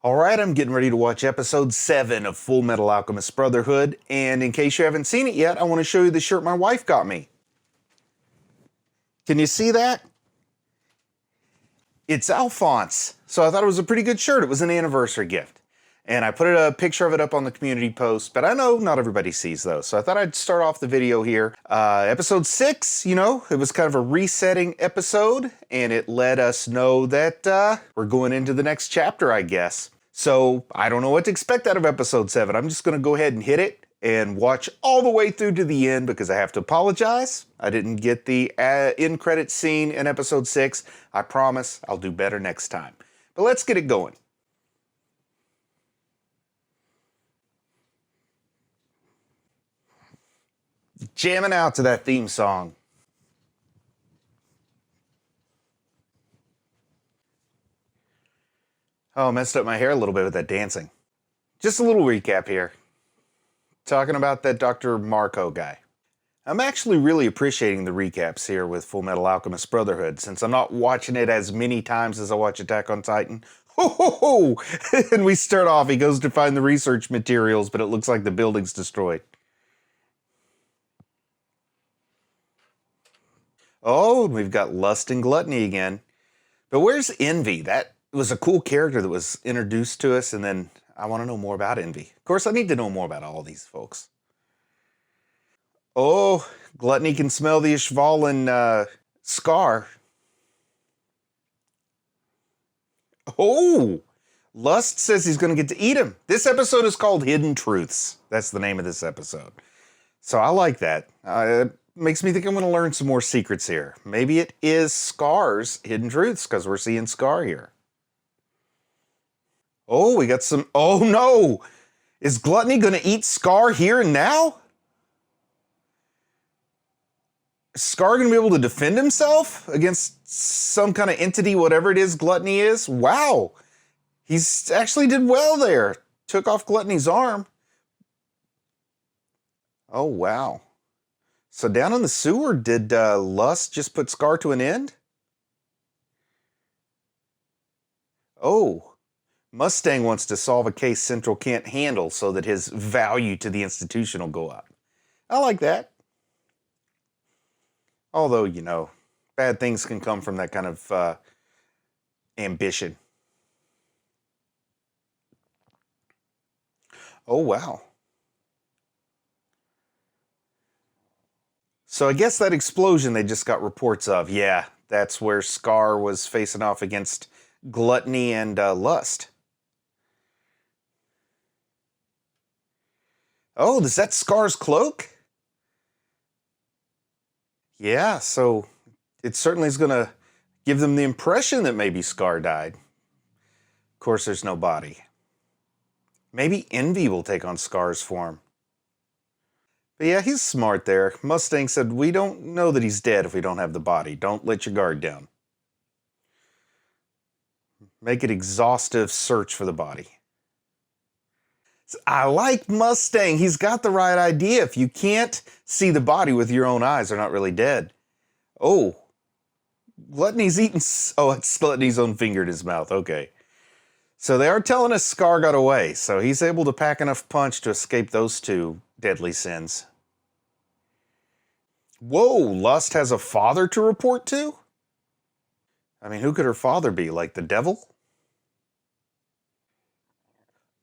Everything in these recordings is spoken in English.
Alright, I'm getting ready to watch episode 7 of Fullmetal Alchemist Brotherhood, and in case you haven't seen it yet, I want to show you the shirt my wife got me. Can you see that? It's Alphonse, so I thought it was a pretty good shirt. It was an anniversary gift. And I put a picture of it up on the community post, but I know not everybody sees those, so I thought I'd start off the video here. Episode 6, it was kind of a resetting episode, and it let us know that we're going into the next chapter, I guess. So I don't know what to expect out of episode 7. I'm just going to go ahead and hit it and watch all the way through to the end because I have to apologize. I didn't get the end credit scene in episode 6. I promise I'll do better next time. But let's get it going. Jamming out to that theme song. Oh, messed up my hair a little bit with that dancing. Just a little recap here. Talking about that Dr. Marco guy. I'm actually really appreciating the recaps here with Fullmetal Alchemist Brotherhood, since I'm not watching it as many times as I watch Attack on Titan. Ho ho ho! And we start off, he goes to find the research materials, but it looks like the building's destroyed. Oh, we've got lust and gluttony again. But where's Envy? That was a cool character that was introduced to us, and then I want to know more about Envy. Of course, I need to know more about all these folks. Oh, Gluttony can smell the Ishval Scar. Oh, Lust says he's going to get to eat him. This episode is called Hidden Truths. That's the name of this episode. So I like that. Makes me think I'm going to learn some more secrets here. Maybe it is Scar's Hidden Truths, because we're seeing Scar here. Oh, we got some... Oh, no! Is Gluttony going to eat Scar here and now? Is Scar going to be able to defend himself against some kind of entity, whatever it is Gluttony is? Wow! He's actually did well there. Took off Gluttony's arm. Oh, wow. So down in the sewer, did Lust just put Scar to an end? Oh, Mustang wants to solve a case Central can't handle so that his value to the institution will go up. I like that. Although, bad things can come from that kind of ambition. Oh, wow. So I guess that explosion they just got reports of, yeah, that's where Scar was facing off against Gluttony and Lust. Oh, is that Scar's cloak? Yeah, so it certainly is going to give them the impression that maybe Scar died. Of course, there's no body. Maybe Envy will take on Scar's form. But yeah, he's smart there. Mustang said, we don't know that he's dead if we don't have the body. Don't let your guard down. Make an exhaustive search for the body. I like Mustang. He's got the right idea. If you can't see the body with your own eyes, they're not really dead. Oh. Gluttony's eating... Oh, it's Gluttony's own finger in his mouth. Okay. So they are telling us Scar got away. So he's able to pack enough punch to escape those two deadly sins. Whoa, Lust has a father to report to? I mean, who could her father be? Like the devil?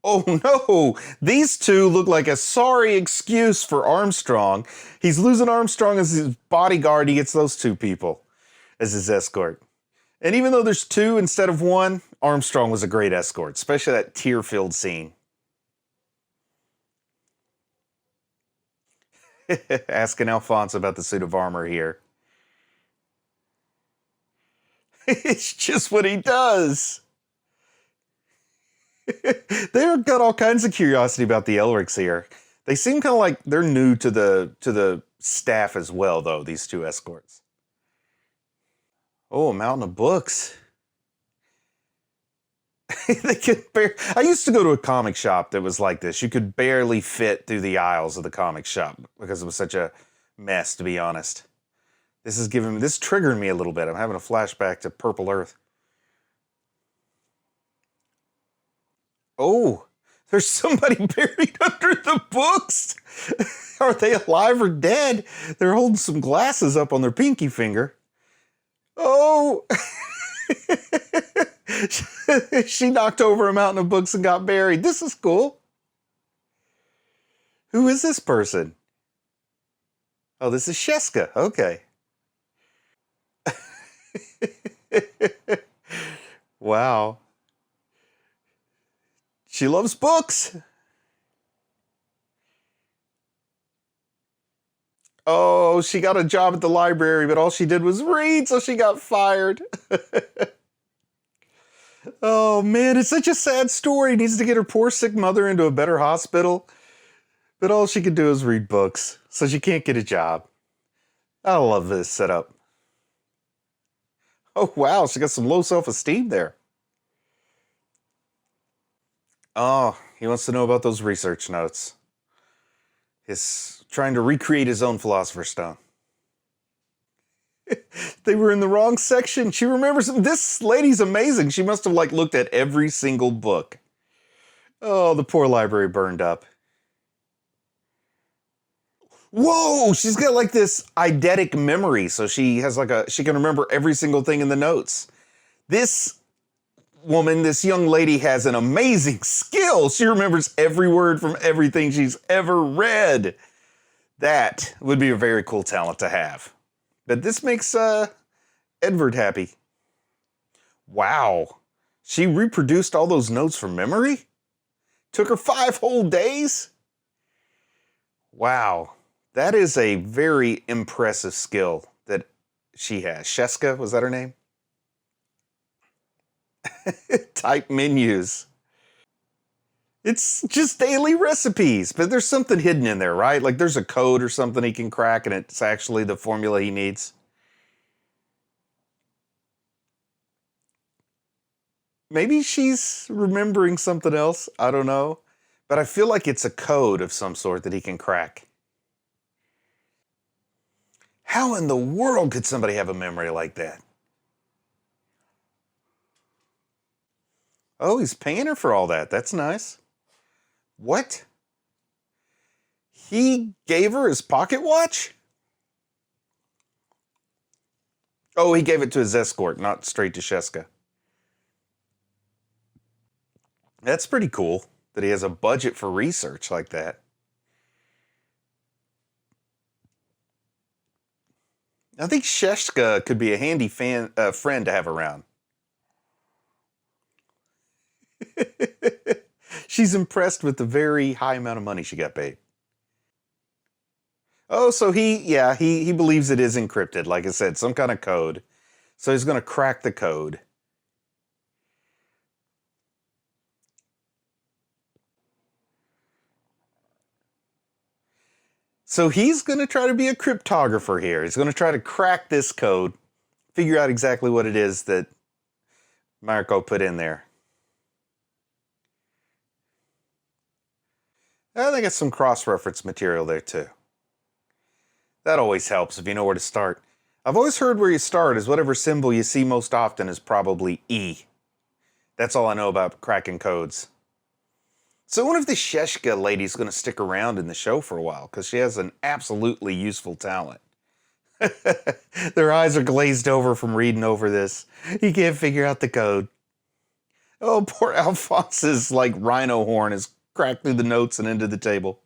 Oh no! These two look like a sorry excuse for Armstrong. He's losing Armstrong as his bodyguard. He gets those two people as his escort. And even though there's two instead of one, Armstrong was a great escort, especially that tear-filled scene. Asking Alphonse about the suit of armor here. It's just what he does. They've got all kinds of curiosity about the Elrics here. They seem kind of like they're new to the staff as well, though, these two escorts. Oh, a mountain of books. I used to go to a comic shop that was like this. You could barely fit through the aisles of the comic shop because it was such a mess, to be honest. This triggering me a little bit. I'm having a flashback to Purple Earth. Oh, there's somebody buried under the books. Are they alive or dead? They're holding some glasses up on their pinky finger. Oh, she knocked over a mountain of books and got buried. This is cool. Who is this person? Oh, this is Sheska. Okay. Wow. She loves books. Oh, she got a job at the library, but all she did was read, so she got fired. Oh, man, it's such a sad story. Needs to get her poor sick mother into a better hospital. But all she could do is read books, so she can't get a job. I love this setup. Oh, wow, she got some low self-esteem there. Oh, he wants to know about those research notes. He's trying to recreate his own Philosopher's Stone. They were in the wrong section. She remembers them. This lady's amazing. She must have looked at every single book. Oh, the poor library burned up. Whoa, she's got this eidetic memory, so she has she can remember every single thing in the notes. This woman, this young lady, has an amazing skill. She remembers every word from everything she's ever read. That would be a very cool talent to have. But this makes Edward happy. Wow. She reproduced all those notes from memory? Took her 5 whole days? Wow. That is a very impressive skill that she has. Sheska, was that her name? Type menus. It's just daily recipes, but there's something hidden in there, right? There's a code or something he can crack, and it's actually the formula he needs. Maybe she's remembering something else. I don't know. But I feel like it's a code of some sort that he can crack. How in the world could somebody have a memory like that? Oh, he's paying her for all that. That's nice. What? He gave her his pocket watch? Oh, he gave it to his escort, not straight to Sheska. That's pretty cool that he has a budget for research like that. I think Sheska could be a handy friend to have around. She's impressed with the very high amount of money she got paid. Oh, so he believes it is encrypted, like I said, some kind of code. So he's going to crack the code. So he's going to try to be a cryptographer here. He's going to try to crack this code, figure out exactly what it is that Marco put in there. I think it's some cross-reference material there too. That always helps if you know where to start. I've always heard where you start is whatever symbol you see most often is probably E. That's all I know about cracking codes. So I wonder if the Sheska lady's going to stick around in the show for a while, because she has an absolutely useful talent. Their eyes are glazed over from reading over this. He can't figure out the code. Oh, poor Alphonse's rhino horn is cracked through the notes and into the table.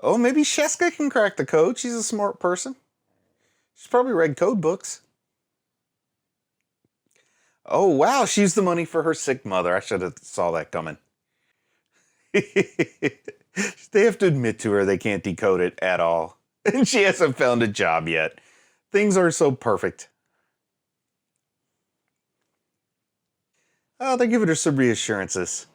Oh, maybe Sheska can crack the code. She's a smart person. She's probably read code books. Oh, wow, she used the money for her sick mother. I should have saw that coming. They have to admit to her they can't decode it at all. And she hasn't found a job yet. Things are so perfect. Oh, they're giving her some reassurances.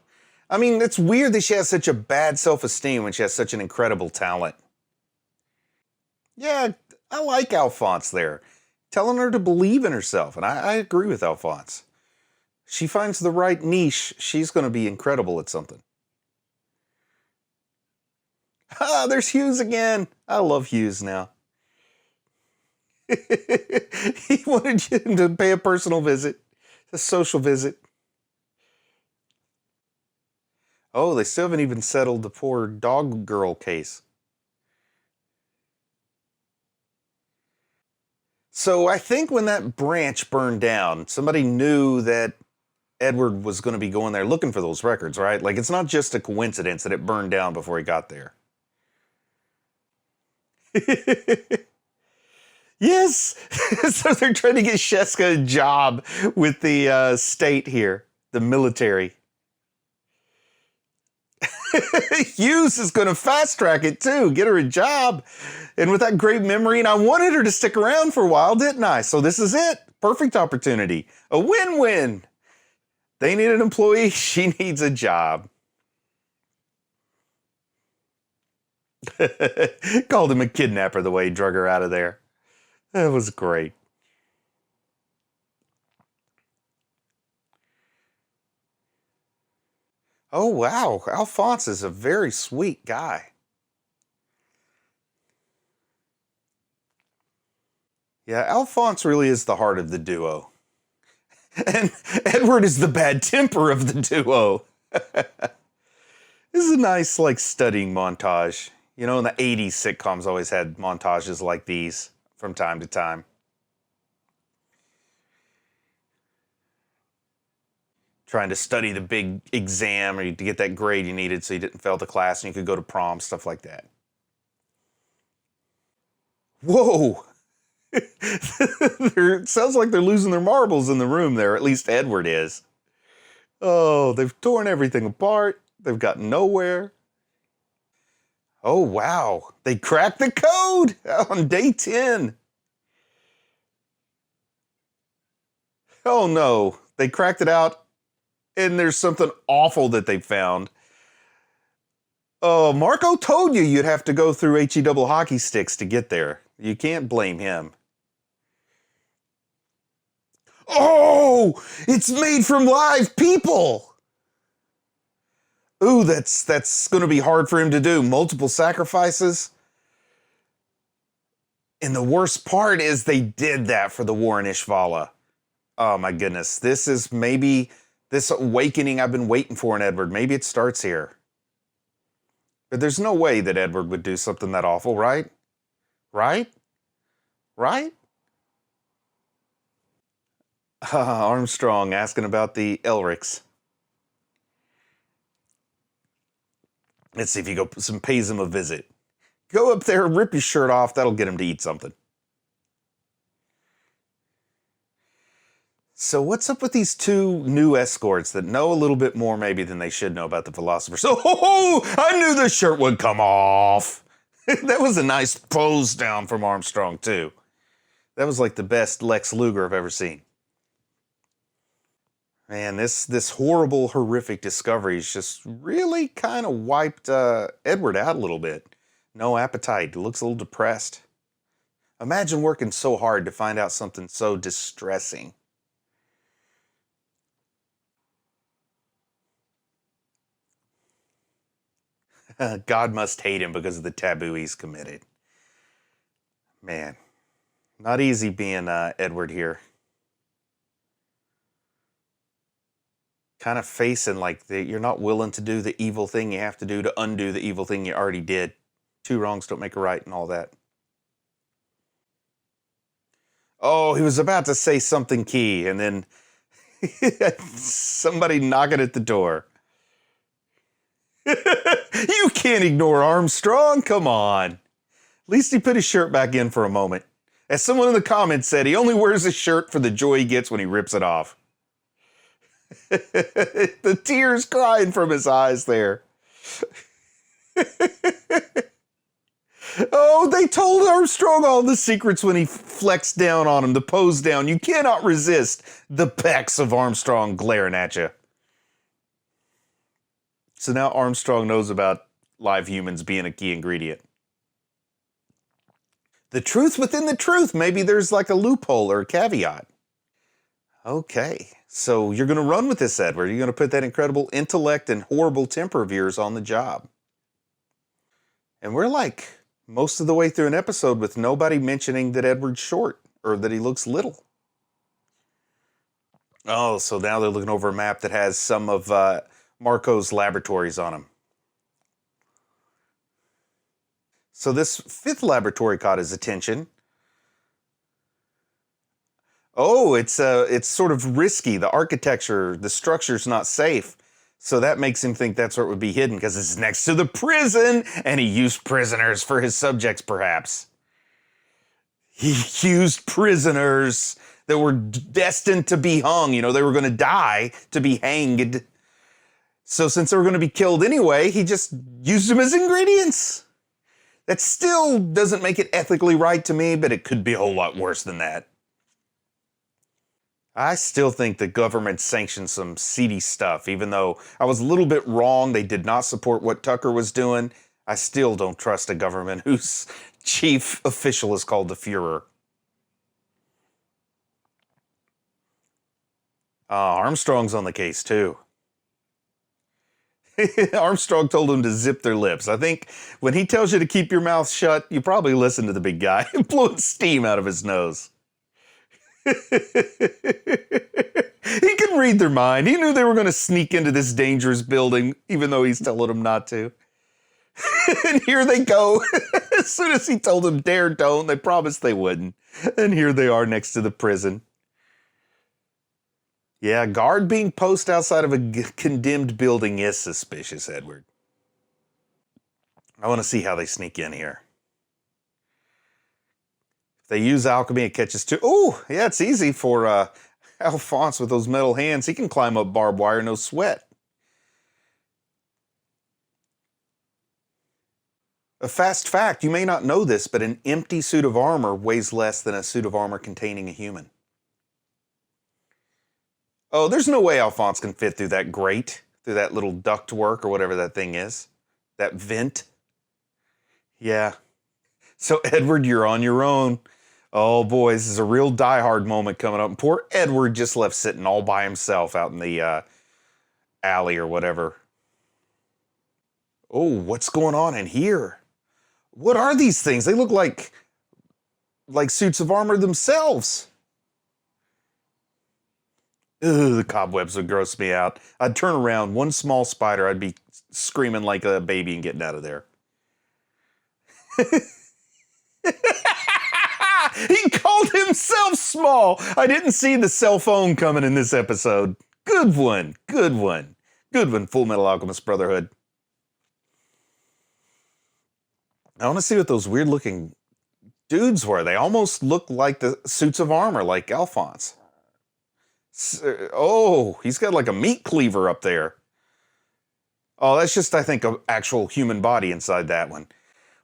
I mean, it's weird that she has such a bad self-esteem when she has such an incredible talent. Yeah, I like Alphonse there. Telling her to believe in herself, and I agree with Alphonse. She finds the right niche, she's going to be incredible at something. Ah, there's Hughes again. I love Hughes now. He wanted you to pay a personal visit, a social visit. Oh, they still haven't even settled the poor dog girl case. So I think when that branch burned down, somebody knew that Edward was going to be going there looking for those records, right? Like, it's not just a coincidence that it burned down before he got there. Yes! So they're trying to get Sheska a job with the state here, the military. Hughes is going to fast track it too, get her a job. And with that great memory, and I wanted her to stick around for a while, didn't I? So this is it. Perfect opportunity. A win-win. They need an employee, she needs a job. Called him a kidnapper the way he drug her out of there. That was great. Oh, wow. Alphonse is a very sweet guy. Yeah, Alphonse really is the heart of the duo. And Edward is the bad temper of the duo. This is a nice, like, studying montage. You know, in the 80s, sitcoms always had montages like these from time to time. Trying to study the big exam or to get that grade you needed so you didn't fail the class and you could go to prom, stuff like that. Whoa! It sounds like they're losing their marbles in the room there, at least Edward is. Oh, they've torn everything apart. They've gotten nowhere. Oh, wow. They cracked the code on day 10. Oh, no. They cracked it out, and there's something awful that they found. Oh, Marco told you you'd have to go through HE double hockey sticks to get there. You can't blame him. Oh, it's made from live people. Ooh, that's going to be hard for him to do. Multiple sacrifices. And the worst part is they did that for the war in Ishvala. Oh my goodness. This is maybe this awakening I've been waiting for in Edward. Maybe it starts here. But there's no way that Edward would do something that awful, right? Right? Right? Armstrong asking about the Elrics. Let's see if he pays him a visit. Go up there, rip your shirt off. That'll get him to eat something. So what's up with these two new escorts that know a little bit more maybe than they should know about the Philosopher? So, I knew the shirt would come off. That was a nice pose down from Armstrong, too. That was like the best Lex Luger I've ever seen. Man, this horrible, horrific discovery has just really kind of wiped Edward out a little bit. No appetite. He looks a little depressed. Imagine working so hard to find out something so distressing. God must hate him because of the taboo he's committed. Man, not easy being Edward here. Kind of facing like you're not willing to do the evil thing you have to do to undo the evil thing you already did. Two wrongs don't make a right and all that. Oh, he was about to say something key and then somebody knocking at the door. You can't ignore Armstrong. Come on. At least he put his shirt back in for a moment. As someone in the comments said, he only wears his shirt for the joy he gets when he rips it off. The tears crying from his eyes there. Oh, they told Armstrong all the secrets when he flexed down on him, the pose down. You cannot resist the pecs of Armstrong glaring at you. So now Armstrong knows about live humans being a key ingredient. The truth within the truth. Maybe there's like a loophole or a caveat. Okay, so you're going to run with this, Edward. You're going to put that incredible intellect and horrible temper of yours on the job. And we're like most of the way through an episode with nobody mentioning that Edward's short or that he looks little. Oh, so now they're looking over a map that has some of Marco's laboratories on him. So this fifth laboratory caught his attention. Oh, it's sort of risky. The architecture, the structure's not safe. So that makes him think that's where it would be hidden, because it's next to the prison, and he used prisoners for his subjects, perhaps. He used prisoners that were destined to be hung. You know, they were going to die to be hanged. So since they were going to be killed anyway, he just used them as ingredients. That still doesn't make it ethically right to me, but it could be a whole lot worse than that. I still think the government sanctioned some seedy stuff, even though I was a little bit wrong. They did not support what Tucker was doing. I still don't trust a government whose chief official is called the Fuhrer. Armstrong's on the case, too. Armstrong told him to zip their lips. I think when he tells you to keep your mouth shut, you probably listen to the big guy blowing steam out of his nose. He can read their mind. He knew they were going to sneak into this dangerous building, even though he's telling them not to. And here they go. As soon as he told them dare don't, they promised they wouldn't. And here they are next to the prison. Yeah, guard being posted outside of a condemned building is suspicious, Edward. I want to see how they sneak in here. If they use alchemy, it catches too. Oh, yeah, it's easy for Alphonse with those metal hands. He can climb up barbed wire, no sweat. A fast fact, you may not know this, but an empty suit of armor weighs less than a suit of armor containing a human. Oh, there's no way Alphonse can fit through that grate, through that little ductwork or whatever that thing is. That vent. Yeah. So, Edward, you're on your own. Oh, boy, this is a real die-hard moment coming up. And poor Edward just left sitting all by himself out in the alley or whatever. Oh, what's going on in here? What are these things? They look like suits of armor themselves. Ugh, the cobwebs would gross me out. I'd turn around, one small spider, I'd be screaming like a baby and getting out of there. He called himself small. I didn't see the cell phone coming in this episode. Good one, good one. Good one, Fullmetal Alchemist Brotherhood. I want to see what those weird-looking dudes were. They almost look like the suits of armor, like Alphonse. Oh, he's got like a meat cleaver up there. Oh, that's just, I think, an actual human body inside that one.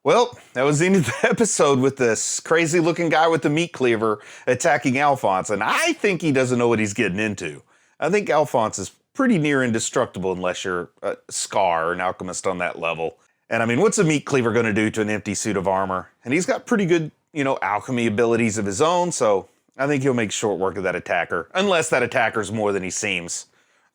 Well, that was the end of the episode with this crazy-looking guy with the meat cleaver attacking Alphonse, and I think he doesn't know what he's getting into. I think Alphonse is pretty near indestructible unless you're a Scar or an alchemist on that level. And I mean, what's a meat cleaver going to do to an empty suit of armor? And he's got pretty good, alchemy abilities of his own, so I think he'll make short work of that attacker. Unless that attacker's more than he seems.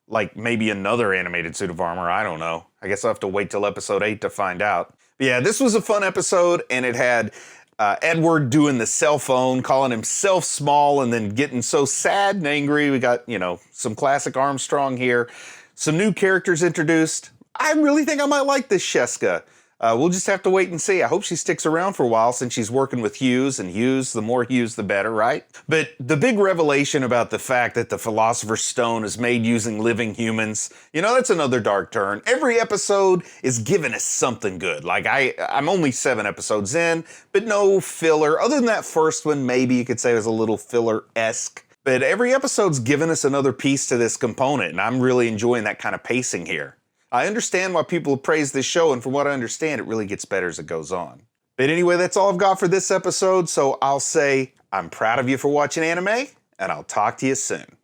Like maybe another animated suit of armor, I don't know. I guess I'll have to wait till episode 8 to find out. But yeah, this was a fun episode, and it had Edward doing the cell phone, calling himself small, and then getting so sad and angry. We got, some classic Armstrong here. Some new characters introduced. I really think I might like this Sheska. We'll just have to wait and see. I hope she sticks around for a while since she's working with Hughes, and Hughes, the more Hughes, the better, right? But the big revelation about the fact that the Philosopher's Stone is made using living humans, that's another dark turn. Every episode is giving us something good. Like, I'm only 7 episodes in, but no filler. Other than that first one, maybe you could say it was a little filler-esque. But every episode's given us another piece to this component, and I'm really enjoying that kind of pacing here. I understand why people praise this show, and from what I understand, it really gets better as it goes on. But anyway, that's all I've got for this episode, so I'll say I'm proud of you for watching anime, and I'll talk to you soon.